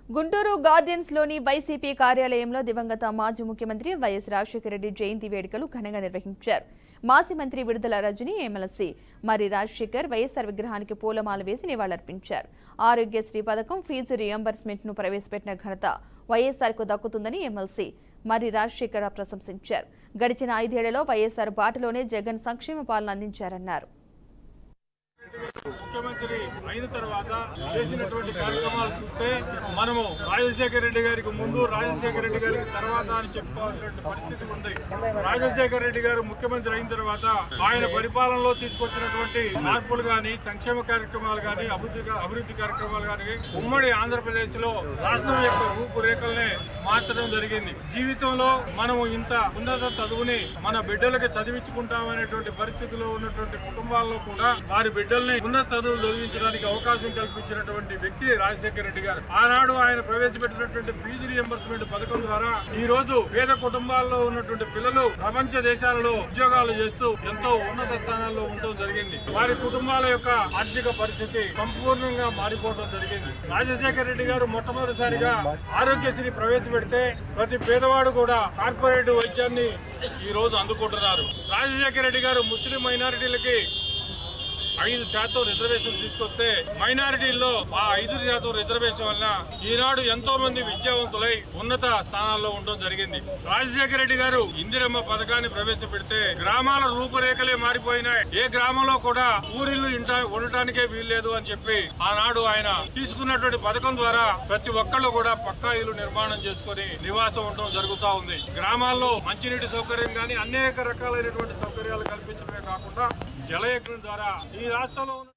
Guntur gardens లోని YCP కార్యాలయంలో దివంగత మాజీ ముఖ్యమంత్రి వైఎస్ రాజశేఖర రెడ్డి జయంతి వేడుకలు ఘనంగా నిర్వహించారు. మాజీ మంత్రి విడుదల రజని, ఎమ్మెల్సీ మరి రాజశేఖర్ వైఎస్ఆర్ విగ్రహానికి పూలమాల వేసి నివాళులర్పించారు. ఆరోగ్యశ్రీ పథకం ఫీజు రియంబర్స్మెంట్ ను ప్రవేశపెట్టిన ఘనత వైఎస్ఆర్ కు దక్కుతుందని ఎమ్మెల్సీ మరి రాజశేఖర్ ప్రశంసించారు. గడిచిన 5 ఏళ్లలో వైఎస్ఆర్ బాటలోనే జగన్ సంక్షేమ పాలన అందించారన్నారు. ముఖ్యమంత్రి అయిన తర్వాత చేసినటువంటి కార్యక్రమాలు చూస్తే మనము రాజశేఖర రెడ్డి గారికి ముందు, రాజశేఖర రెడ్డి గారికి తర్వాత అని చెప్పుకోవాల్సిన పరిస్థితి ఉంది. రాజశేఖర రెడ్డి గారు ముఖ్యమంత్రి అయిన తర్వాత ఆయన పరిపాలనలో తీసుకొచ్చినటువంటి మార్పులు గాని, సంక్షేమ కార్యక్రమాలు గాని, అభివృద్ధి కార్యక్రమాలు గాని ఉమ్మడి ఆంధ్రప్రదేశ్ లో రాష్ట్రం యొక్క రూపురేఖల్ని మార్చడం జరిగింది. జీవితంలో మనము ఇంత ఉన్నత చదువుని మన బిడ్డలకి చదివించుకుంటామనేటువంటి పరిస్థితిలో ఉన్నటువంటి కుటుంబాల్లో కూడా వారి బిడ్డల్ని ఉన్నత చదువులు చదివించడానికి అవకాశం కల్పించినటువంటి వ్యక్తి రాజశేఖర రెడ్డి గారు. ఆనాడు ఆయన ప్రవేశపెట్టినటువంటి ఫీజు రియంబర్స్మెంట్ పథకం ద్వారా ఈ రోజు పేద కుటుంబాల్లో ఉన్నటువంటి పిల్లలు ప్రపంచ దేశాలలో ఉద్యోగాలు చేస్తూ ఎంతో ఉన్నత స్థానాల్లో ఉండడం జరిగింది. వారి కుటుంబాల యొక్క ఆర్థిక పరిస్థితి సంపూర్ణంగా మారిపోవడం జరిగింది. రాజశేఖర రెడ్డి గారు మొట్టమొదటిసారిగా ఆరోగ్యశ్రీ ప్రవేశపెడితే ప్రతి పేదవాడు కూడా కార్పొరేట్ వైద్యాన్ని ఈ రోజు అందుకుంటున్నారు. రాజశేఖర రెడ్డి గారు ముస్లిం మైనారిటీలకి 5% రిజర్వేషన్ తీసుకొస్తే మైనారిటీల్లో ఆ 5% రిజర్వేషన్ వల్ల ఈనాడు ఎంతో మంది విద్యావంతులై ఉన్నత స్థానాల్లో ఉండడం జరిగింది. రాజశేఖర రెడ్డి గారు ఇందిరమ్మ పథకాన్ని ప్రవేశపెడితే గ్రామాల రూపురేఖలే మారిపోయినాయి. ఏ గ్రామంలో కూడా ఊరిల్లు ఉండటానికే వీల్లేదు అని చెప్పి ఆనాడు ఆయన తీసుకున్నటువంటి పథకం ద్వారా ప్రతి ఒక్కళ్ళు కూడా పక్కా ఇల్లు నిర్మాణం చేసుకుని నివాసం ఉండడం జరుగుతూ ఉంది. గ్రామాల్లో మంచినీటి సౌకర్యం కానీ అనేక రకాలైనటువంటి సౌకర్యాలు కల్పించడమే కాకుండా జలయజ్ఞం ద్వారా ఈ రాష్ట్రంలో